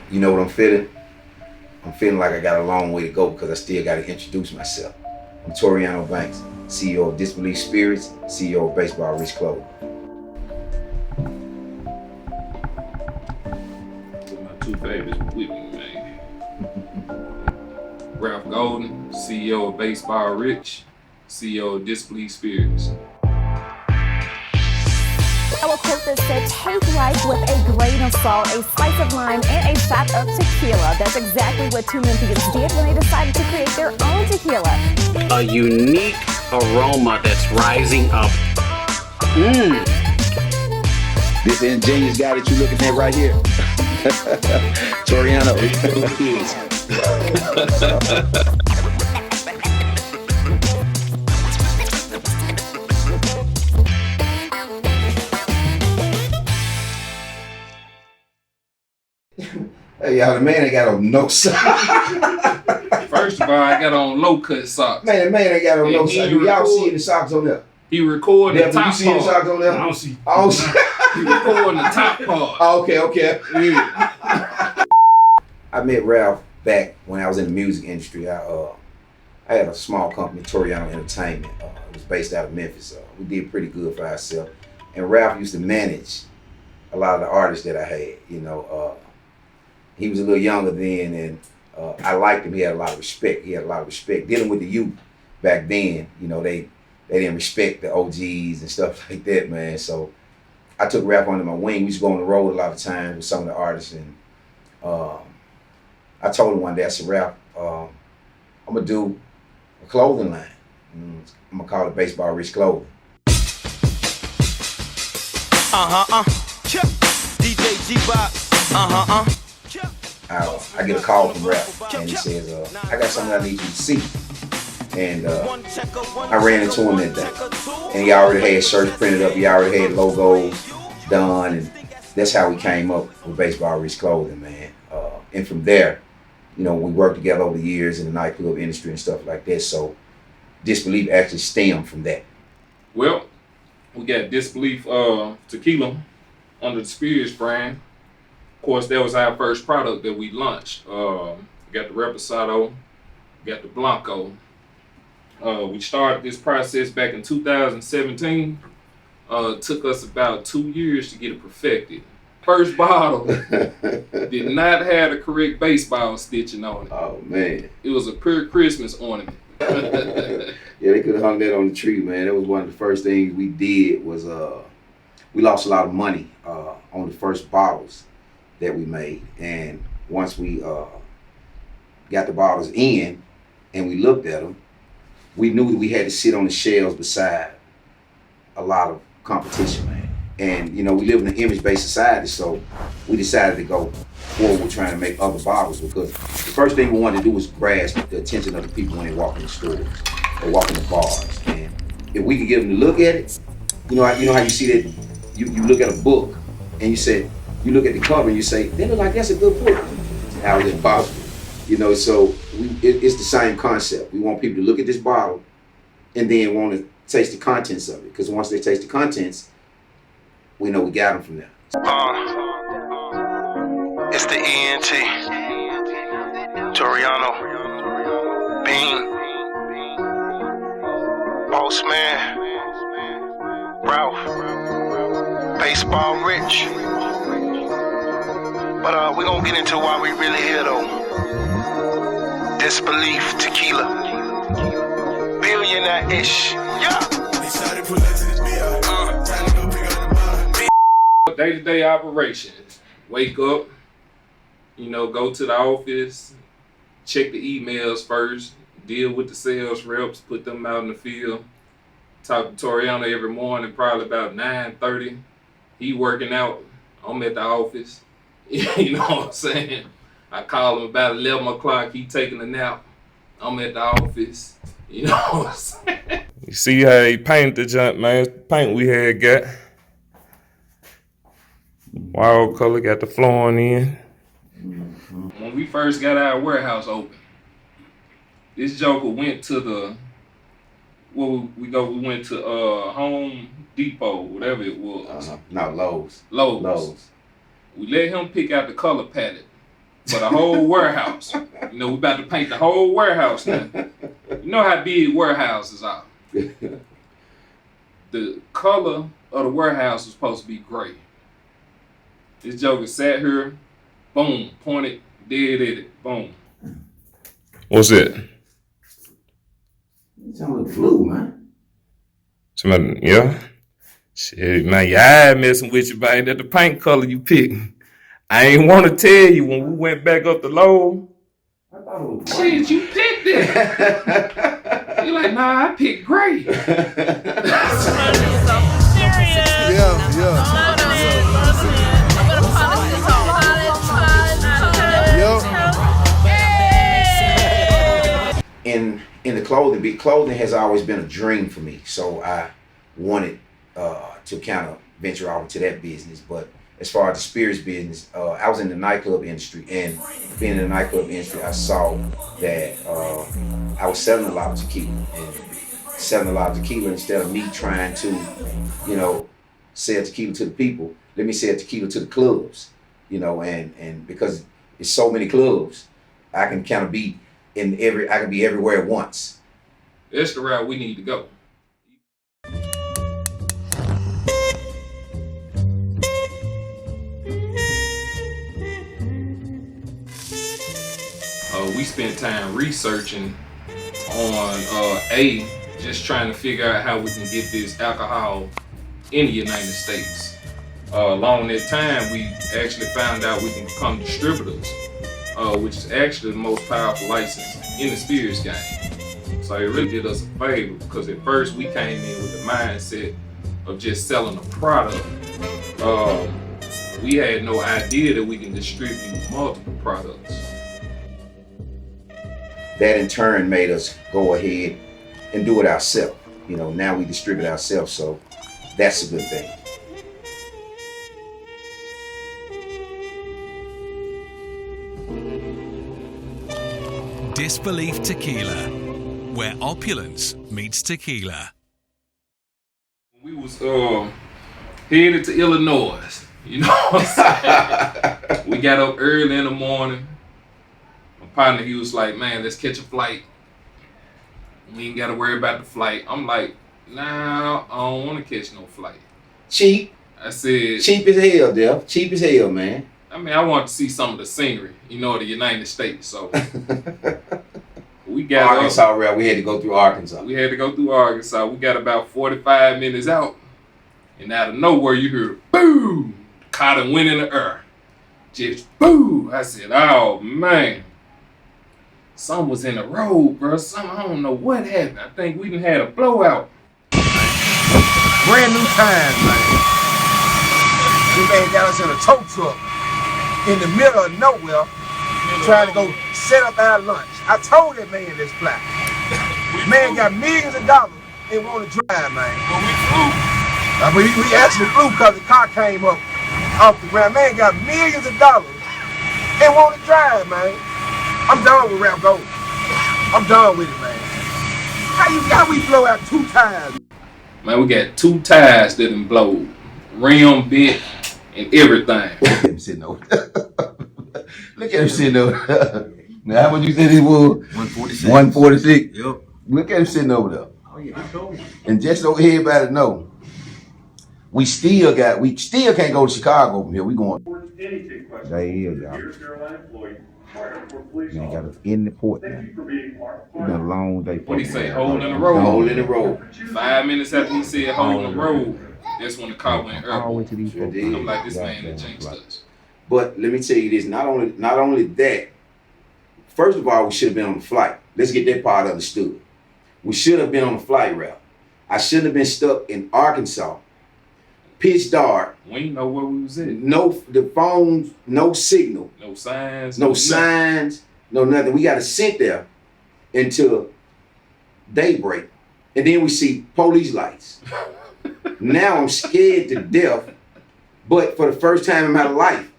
You know what I'm feeling? I'm feeling like I got a long way to go because I still got to introduce myself. I'm Toriano Banks, CEO of Disbelef Spirits, CEO of Baseball Rich Clothing. My two favorites with me, man. Ralf Golden, CEO of Baseball Rich, CEO of Disbelef Spirits. A quote that said, "Take life with a grain of salt, a slice of lime, and a shot of tequila." That's exactly what two Memphians did when they decided to create their own tequila. A unique aroma that's rising up. This ingenious guy that you're looking at right here, Toriano. Hey, y'all, the man ain't got on no socks. First of all, I got on low-cut socks. Man, the man ain't got on no socks. Y'all see the socks on there? He recording the top part. You see the socks on there? I don't see. I don't see. He recording the top part. Oh, okay. Yeah. I met Ralf back when I was in the music industry. I had a small company, Toriano Entertainment. It was based out of Memphis. We did pretty good for ourselves. And Ralf used to manage a lot of the artists that I had. You know, he was a little younger then, and I liked him. He had a lot of respect. Dealing with the youth back then. You know, they didn't respect the OGs and stuff like that, man. So I took Ralf under my wing. We used to go on the road a lot of times with some of the artists, and I told him one day, I said, "Ralf, I'm gonna do a clothing line. I'm gonna call it Baseball Rich Clothing." DJ G-Box. I get a call from Ralf, and he says, "I got something I need you to see." And I ran into him that day, and he already had shirts printed up. He already had logos done, and that's how we came up with Baseball Rich Clothing, man. And from there, you know, we worked together over the years in the nightclub industry and stuff like that. So Disbelef actually stemmed from that. Well, we got Disbelef Tequila under the Spirits brand. Of course, that was our first product that we launched. We got the Reposado, we got the Blanco. We started this process back in 2017. Took us about 2 years to get it perfected. First bottle did not have the correct baseball stitching on it. Oh, man. It was a pure Christmas ornament. Yeah, they could have hung that on the tree, man. That was one of the first things we did was we lost a lot of money on the first bottles that we made. And once we got the bottles in and we looked at them, we knew that we had to sit on the shelves beside a lot of competition, man. And, you know, we live in an image-based society, so we decided to go forward with trying to make other bottles, because the first thing we wanted to do was grasp the attention of the people when they walk in the stores or walk in the bars. And if we could get them to look at it, you know how you see that, you look at a book and you look at the cover and you say, they look like that's a good book. How is it possible? You know, so it's the same concept. We want people to look at this bottle and then want to taste the contents of it, because once they taste the contents, we know we got them from there. It's the ENT. Toriano. Bean. Boss Man. Ralf. Baseball Rich. But we're gonna get into why we really here though. Disbelef Tequila. Billionaire-ish. Yeah. Day-to-day operations. Wake up, you know, go to the office, check the emails first, deal with the sales reps, put them out in the field. Talk to Toriano every morning, probably about 9:30. He working out, I'm at the office. You know what I'm saying? I call him about 11 o'clock, he taking a nap. I'm at the office. You know what I'm saying? You see how he painted the junk, man. Paint we had got. Wild color, got the flooring in. When we first got our warehouse open, this joker went to the, we went to Home Depot, whatever it was. No, Lowe's. Lowe's. We let him pick out the color palette for the whole warehouse. You know, we about to paint the whole warehouse now. You know how big warehouses are. The color of the warehouse was supposed to be gray. This joker sat here, boom, pointed, dead at it, boom. What's it? You sound like flu, man. Somebody, yeah. Shit, man, your eye messing with you, man. That the paint color you picked. I ain't want to tell you when we went back up the load. I thought it was Shit, you picked it. You're like, nah, I picked gray. In the clothing has always been a dream for me. So I wanted to kind of venture out into that business. But as far as the spirits business, I was in the nightclub industry, and being in the nightclub industry, I saw that I was selling a lot of tequila, and selling a lot of tequila instead of me trying to, you know, sell tequila to the people. Let me sell tequila to the clubs, you know, and because it's so many clubs, I can kind of be I can be everywhere at once. That's the route we need to go. We spent time researching on just trying to figure out how we can get this alcohol in the United States. Along that time, we actually found out we can become distributors, which is actually the most powerful license in the spirits game. So it really did us a favor, because at first we came in with the mindset of just selling a product. We had no idea that we can distribute multiple products. That in turn made us go ahead and do it ourselves. You know, now we distribute ourselves, so that's a good thing. Disbelef Tequila, where opulence meets tequila. We was headed to Illinois, you know what I'm saying? We got up early in the morning. My partner, he was like, man, let's catch a flight. We ain't got to worry about the flight. I'm like, nah, I don't want to catch no flight. Cheap. I said... Cheap as hell, Def. Cheap as hell, man. I mean, I want to see some of the scenery, you know, of the United States, so... We got Arkansas route. We had to go through Arkansas. We had to go through Arkansas. We got about 45 minutes out, and out of nowhere you hear boom, cotton went in the air, just boom. I said, "Oh man, something was in the road, bro. Something, I don't know what happened. I think we done had a blowout." Brand new times, man. This man got us in a tow truck in the middle of nowhere, trying to go set up our lunch. I told that man this fly. Man got millions of dollars and want to drive, man. Well, we flew. But we actually flew because the car came up off the ground. Man got millions of dollars and want to drive, man. I'm done with Ralf Gold. I'm done with it, man. How we blow out 2 tires? Man, we got 2 tires that done blowed. Rim, bent, and everything. Look at him sitting over there. Look at him sitting over there. Now, how much you said it was? 146. 146? Yep. Look at him sitting over there. Oh, yeah, he told me. And just so everybody know, we still can't go to Chicago from here. We going. There he is, y'all. Man, got us in the port now. It's been a long day. What he say? Hole in the road. Hole in the road. 5 minutes after he said hole in the road, that's when the car went airborne. Sure I'm like, this man that jinxed us. But let me tell you this, not only that, first of all, we should have been on the flight. Let's get that part understood. We should have been on the flight route. I shouldn't have been stuck in Arkansas, pitch dark. We didn't know where we was at. The phones, no signal. No signs. No signs, no nothing. We got to sit there until daybreak. And then we see police lights. Now I'm scared to death. But for the first time in my life,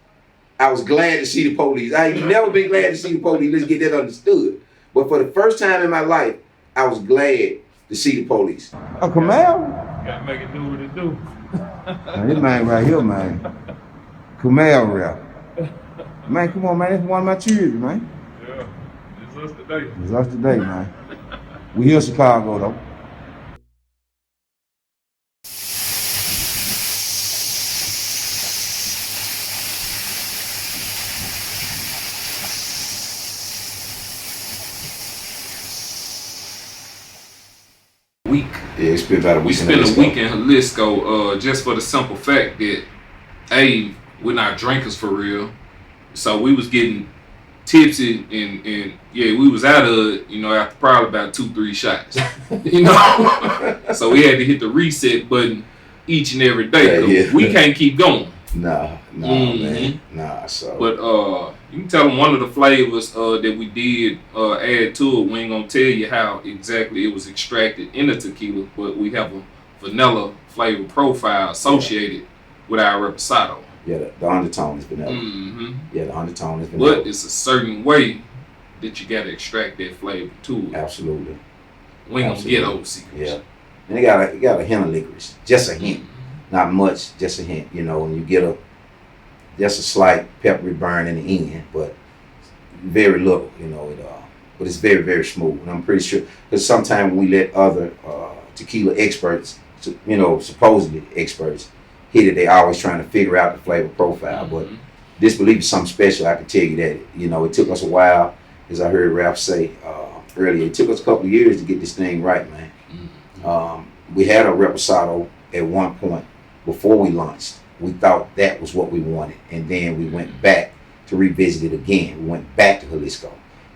I was glad to see the police. I ain't never been glad to see the police. Let's get that understood. But for the first time in my life, I was glad to see the police. Oh, Kamal? Gotta make it do what it do. This man right here, man. Kamal rap. Man, come on, man. That's one of my children, man. Yeah, it's us today. It's us today, man. We here in Chicago, though. Week. Yeah, it's been about a week. We spent a week in Jalisco just for the simple fact that, A, we're not drinkers for real. So we was getting tipsy and yeah, we was out of it, you know, after probably about 2-3 shots. You know? So we had to hit the reset button each and every day. Yeah. We can't keep going. Nah, man. Nah, so. But you can tell them one of the flavors that we did add to it. We ain't gonna tell you how exactly it was extracted in the tequila, but we have a vanilla flavor profile associated with our reposado. Yeah, the undertone is vanilla. Mm-hmm. Yeah, the undertone is vanilla. But it's a certain way that you gotta extract that flavor to it. Absolutely. We ain't gonna get those secrets. Yeah. And it got a hint of licorice. Just a hint. Not much, just a hint. You know, and you get just a slight peppery burn in the end, but very little, you know, but it's very, very smooth. And I'm pretty sure, because sometimes when we let other tequila experts, you know, supposedly experts, hit it, they always trying to figure out the flavor profile. But Disbelef is something special. I can tell you that. You know, it took us a while, as I heard Ralf say earlier, it took us a couple of years to get this thing right, man. We had a reposado at one point before we launched. We thought that was what we wanted, and then we went back to revisit it again. We went back to Jalisco.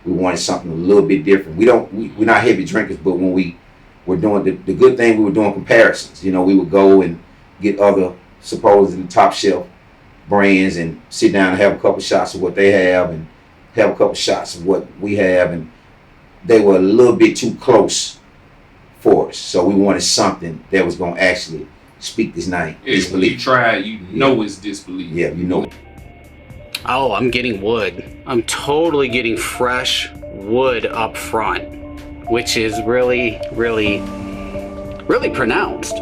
We wanted something a little bit different. We're not heavy drinkers, but when we were doing the good thing, we were doing comparisons. You know, we would go and get other supposedly top shelf brands and sit down and have a couple shots of what they have and have a couple shots of what we have, and they were a little bit too close for us. So we wanted something that was going to actually speak this name. Yeah, when you try it, you know it's Disbelef. Yeah, you know. Oh, I'm getting wood. I'm totally getting fresh wood up front, which is really, really, really pronounced.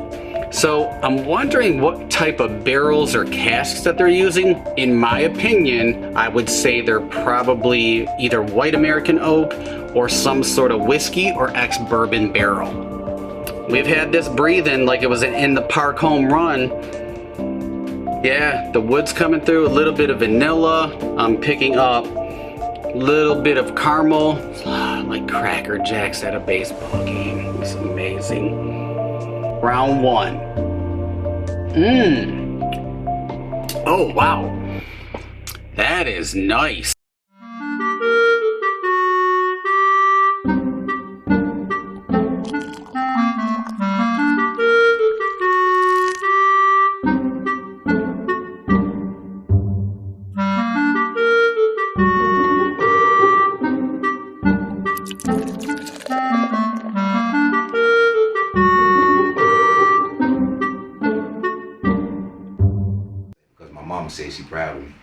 So I'm wondering what type of barrels or casks that they're using. In my opinion, I would say they're probably either white American oak or some sort of whiskey or ex-bourbon barrel. We've had this breathing like it was in the park home run. Yeah, the wood's coming through, a little bit of vanilla. I'm picking up a little bit of caramel, like Cracker Jacks at a baseball game. It's amazing. Round one. Oh, wow. That is nice. Mama said she proud of me.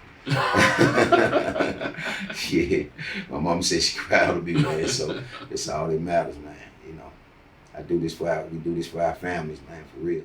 Yeah, my mama said she proud of me, man. So it's all that matters, man. You know, we do this for our families, man, for real.